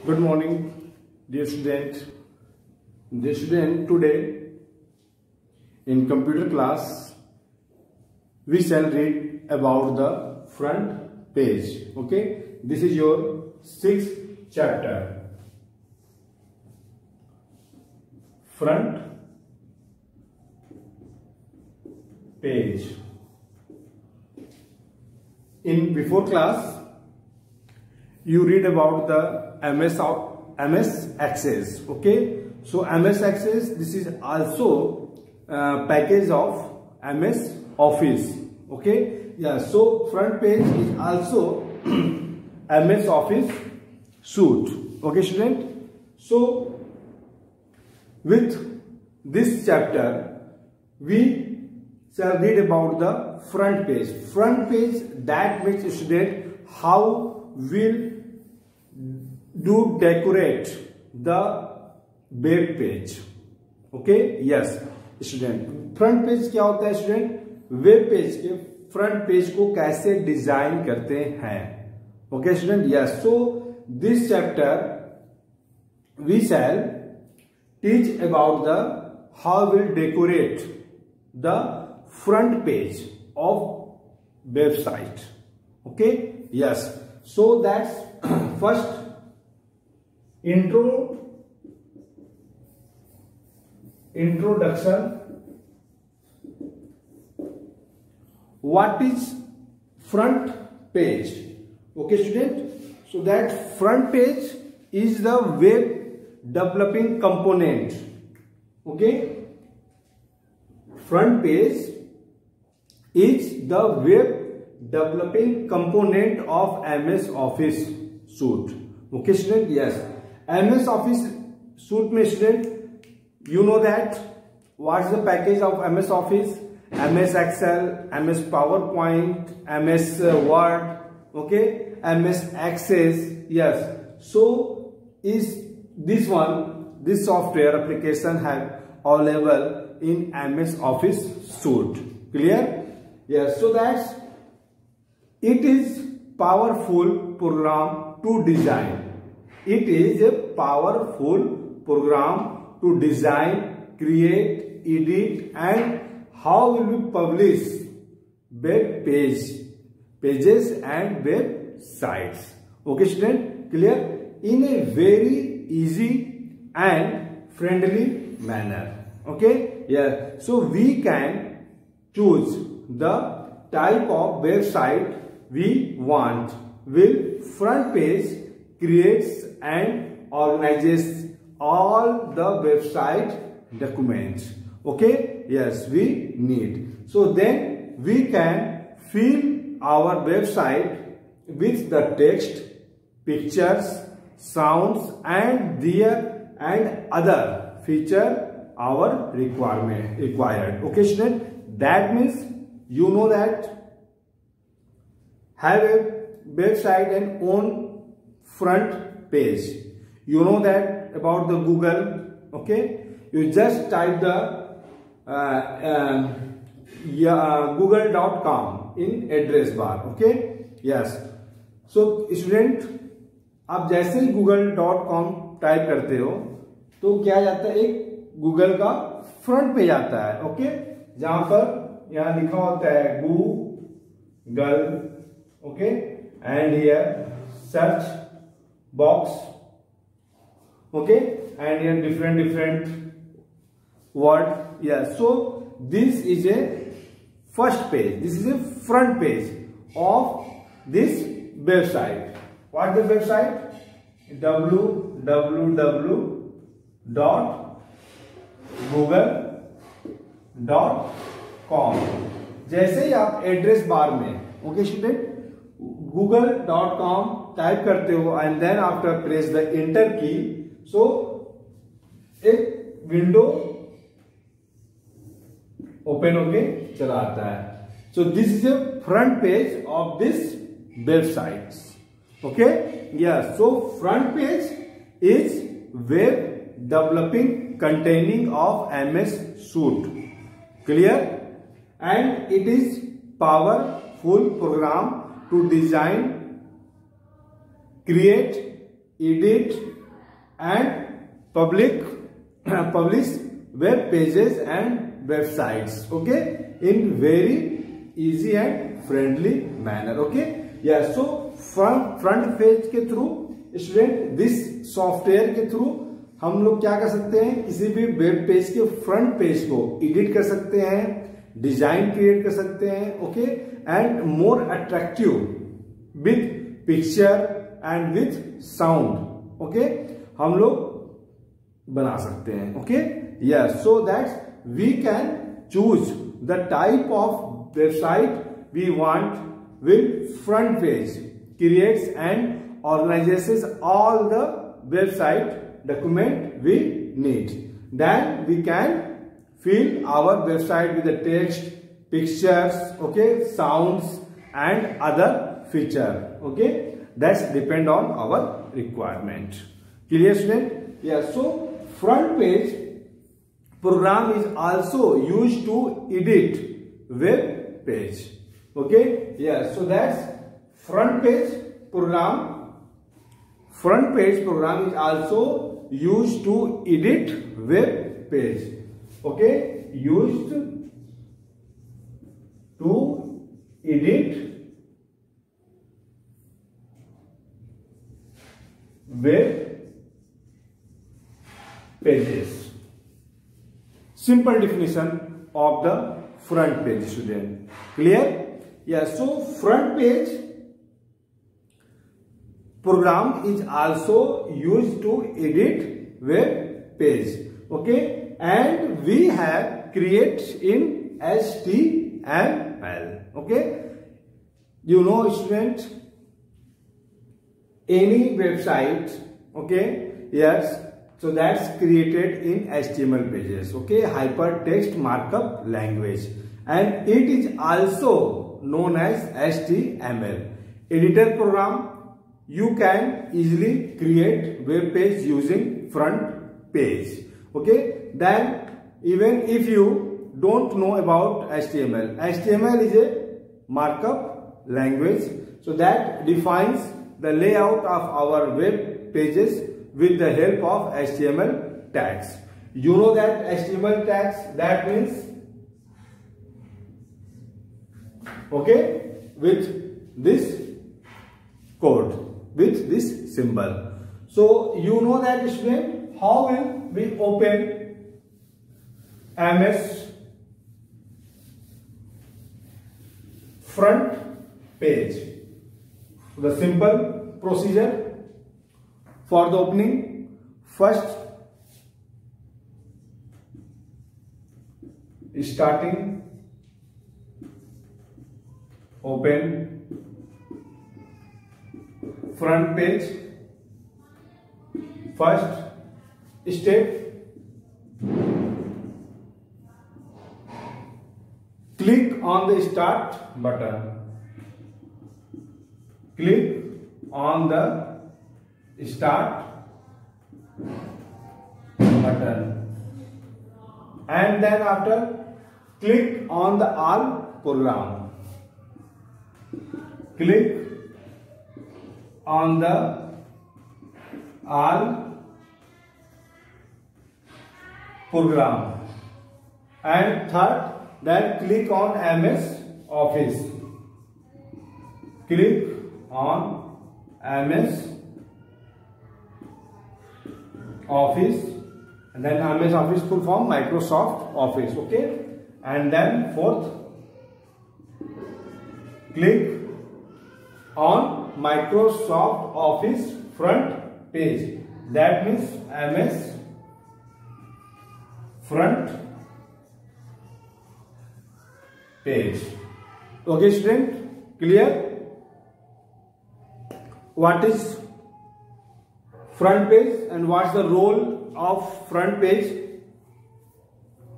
Good morning, dear student. Dear student, today in computer class we shall read about the front page. Okay, this is your sixth chapter. Front page. In before class you read about the MS Access. Okay, so MS Access, this is also package of MS Office. Okay, yeah, so front page is also MS Office suite. Okay student, so with this chapter we shall read about the front page. Front page, that means student how will do decorate the web page. Okay, yes student, front page क्या होता है student? Web page के front page को कैसे design करते हैं. Okay student, yes. So this chapter we shall teach about the how will decorate the front page of website. Okay, yes. So that's first introduction. What is front page? Okay student, so that front page is the web developing component. Okay, front page is the web developing component of MS Office suite. Okay student, yes. MS Office suite में student, you know that what's the package of MS Office? MS Excel, MS PowerPoint, MS Word, okay, MS Access. Yes, so is this software application have available in MS Office suite. Clear? Yes, so that's it is powerful program to design. It is a powerful program to design, create, edit, and how will we publish web pages and websites. Okay student, clear? In a very easy and friendly manner. Okay, yeah. So we can choose the type of website we want. Will front page creates and organizes all the website documents. Okay, yes, we need. So then we can fill our website with the text, pictures, sounds, and other feature our required. Okay student, that means you know that have a website and own front page. You know that about the Google. Okay, you just type the google.com in address bar. Okay, yes. So student, आप जैसे ही google.com type करते हो तो क्या जाता है, एक Google का फ्रंट पेज आता है. ओके, जहां पर यहां लिखा होता है Google. Okay, and here search box. Okay, and here different word. Yeah, so this is a first page, this is a front page of this website. What the website? www.google.com. जैसे ही आप address bar में okay student google.com type करते हो and then after press the enter key, so एक window open होके चला आता है. So this is a front page of this website. Okay, yes. So front page is web developing containing of MS suite. Clear? And it is powerful program to design, create, edit and publish web pages and websites, okay, in very easy and friendly manner, okay. Yeah, so front page के through student, this software के through हम लोग क्या कर सकते हैं, किसी भी वेब पेज के फ्रंट पेज को एडिट कर सकते हैं, डिजाइन क्रिएट कर सकते हैं, okay, and more attractive with picture and with sound, okay, हम लोग बना सकते हैं, okay. Yes, so that we can choose the type of website we want with front page, creates and organizes all the website document we need. Then we can fill our website with the text, pictures, okay, sounds and other feature, okay, that's depend on our requirement. Clear student? Yeah, so front page program is also used to edit web page, okay. Yeah, so that's front page program is also used to edit web page, okay, used to edit web pages. Simple definition of the front page, student. Clear? Yeah, so front page program is also used to edit web page, okay, and we have create in HTML, okay. You know student, any website, okay, yes, so that's created in HTML pages, okay, hypertext markup language, and it is also known as HTML. Editor program, you can easily create web page using front page, okay. Then even if you don't know about HTML is a markup language, so that defines the layout of our web pages with the help of HTML tags. You know that HTML tags, that means, okay, with this code, with this symbol. So you know that student, how will we open MS front page? The simple procedure for the opening, first starting, open front page. First step, click on the start button. Click on the start button, and then after click on the all program. Click on the all program, and third, then click on MS Office. Click on MS Office, and then MS Office full form Microsoft Office, okay, and then fourth, click on Microsoft Office front page, that means MS front page, okay student. Clear? What is front page and what's the role of front page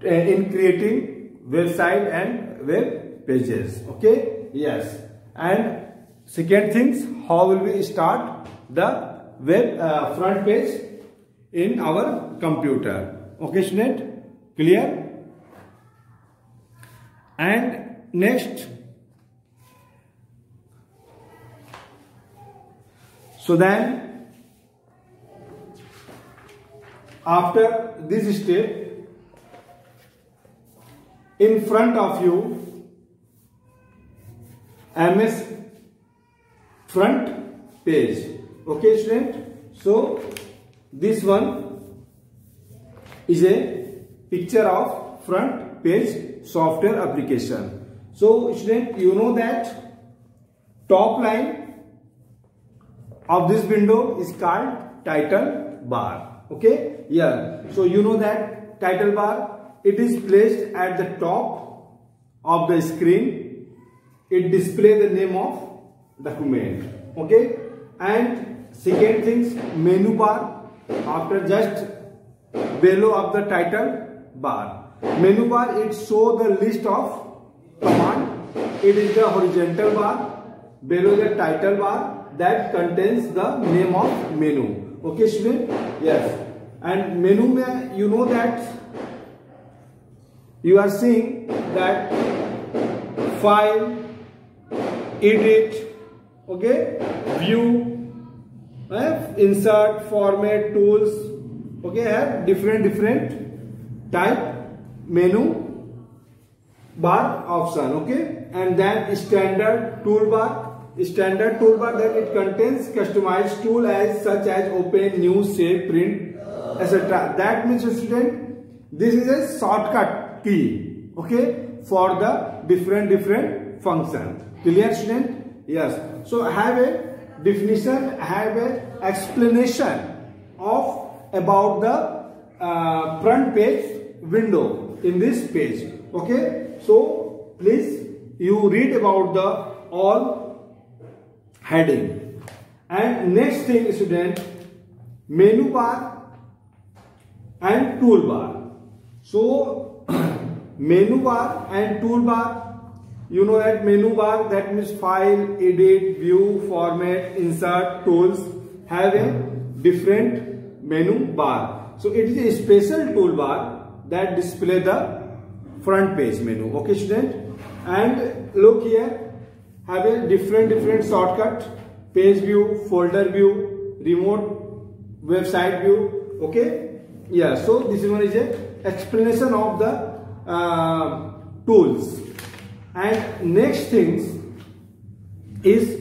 in creating website and web pages, okay. Yes, and second things, how will we start the web front page in our computer, okay student. Clear? And next, so then after this step, in front of you MS front page. Okay student, so this one is a picture of front page software application. So student, you know that top line of this window is called title bar. Okay, yeah, so you know that title bar, it is placed at the top of the screen. It displays the name of document. Okay, and second things, menu bar after just below of the title bar. Menu bar, it show the list of command. It is the horizontal bar below the title bar that contains the name of menu. Okay student, yes, and menu mein you know that you are seeing that file, edit, okay, view, insert, format, tools, okay, have different type menu bar option. Okay, and then standard toolbar. Standard toolbar, that it contains customized tool as such as open, new, save, print, etc. That means student, this is a shortcut key, okay, for the different function. Clear student? Yes. So I have a definition, I have a explanation of about the front page window in this page. Okay, so please you read about the all heading. And next thing student, menu bar and toolbar. So menu bar and toolbar, you know that menu bar, that means file, edit, view, format, insert, tools, have a different menu bar. So it is a special toolbar that display the front page menu. Okay student, and look here, have a different shortcut, page view, folder view, remote website view. Okay, yeah, so this one is a explanation of the tools. And next things is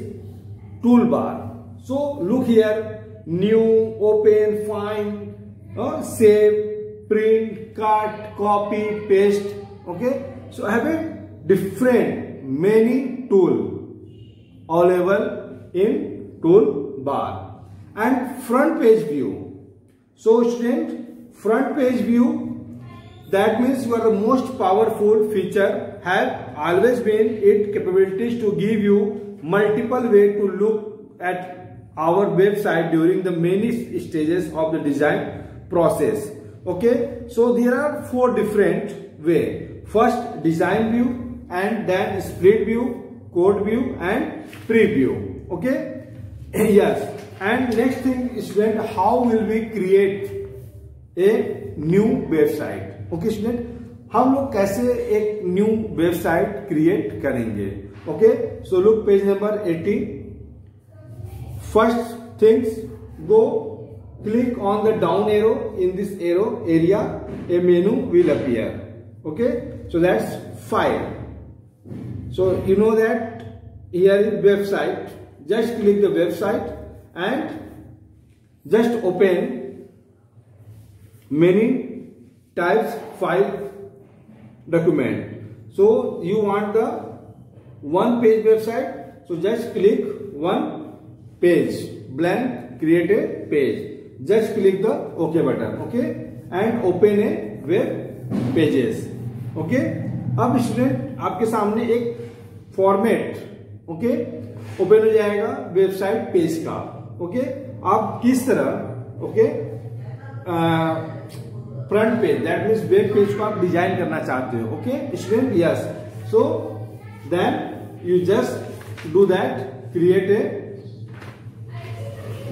toolbar. So look here, new, open, find, save, print, cut, copy, paste. Okay, so I have a different many tool available in toolbar. And front page view. So student, front page view, that means you are the most powerful feature, have always been its capabilities to give you multiple way to look at our website during the many stages of the design process. Okay, so there are 4 different way. First, design view, and then split view, code view, and preview. Okay, yes. And next thing is when how will we create a new website. Okay student, हम लोग कैसे एक new website create करेंगे. Okay, so look page number 80. First things, go click on the down arrow. In this arrow area a menu will appear. Okay, so that's file. So you know that here is website. Just click the website and just open many types file document. So you want the one page website, so just click one page, blank, create a page. Just click the OK button. Okay, and open a web pages. Okay, अब student आपके सामने एक format okay open हो जाएगा website page का. Okay, आप किस तरह okay front page, that means web page को आप डिजाइन करना चाहते हो. Okay student, yes. So then you just do that, create a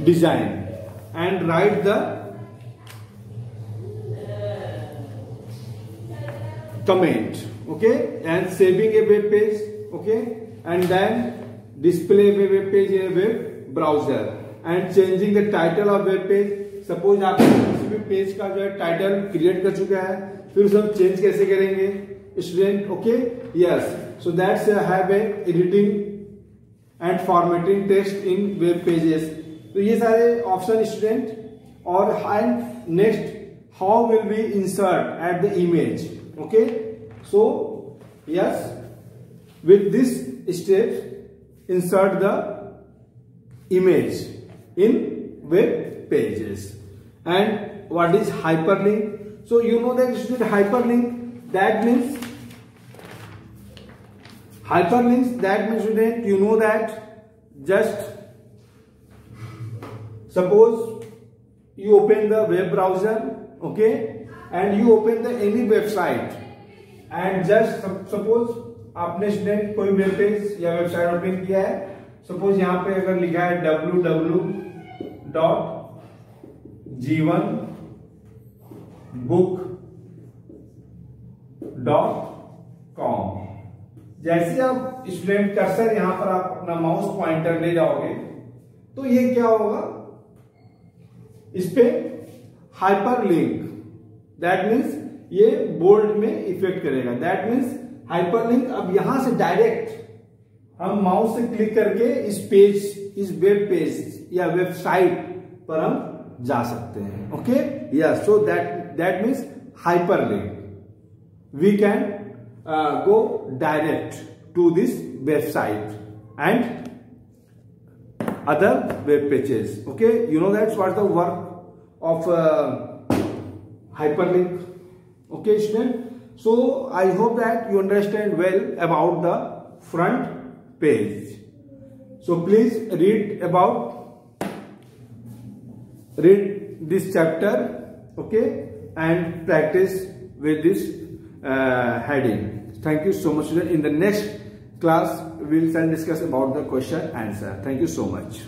design and write the comment. Okay, and saving a web page. Okay, and then display a web page in a web browser and changing the title of web page. Suppose आप भी page का जो है title create कर चुका है, फिर उसे हम चेंज कैसे करेंगे student. Okay, yes, so that's have a editing and formatting text in web pages. तो ये सारे ऑप्शन स्टूडेंट। और next, how will we insert at the image. Okay, so yes, with this step insert the image in web pages. And what is hyperlink? So you know that student, hyperlink, that means student, you know that just suppose you open the web browser, okay, and you open the any website, and just suppose आपने student कोई web page या website open किया है, suppose यहाँ पे अगर लिखा है www.jeevanbook.com। जैसे आप स्टूडेंट कर्सर यहाँ पर आप अपना माउस पॉइंटर ले जाओगे तो ये क्या होगा, इस पे हाइपरलिंक, दैट मीन्स ये बोल्ड में इफेक्ट करेगा। दैट मीन्स हाइपरलिंक, अब यहां से डायरेक्ट हम माउस से क्लिक करके इस पेज, इस वेब पेज या वेबसाइट पर हम जा सकते हैं। Okay, yes, so that means hyperlink, we can go direct to this website and other web pages. Okay, you know that's what the work of hyperlink. Okay, student. So I hope that you understand well about the front page. So please read this chapter, okay, and practice with this heading. Thank you so much, student. In the next class we will discuss about the question answer. Thank you so much.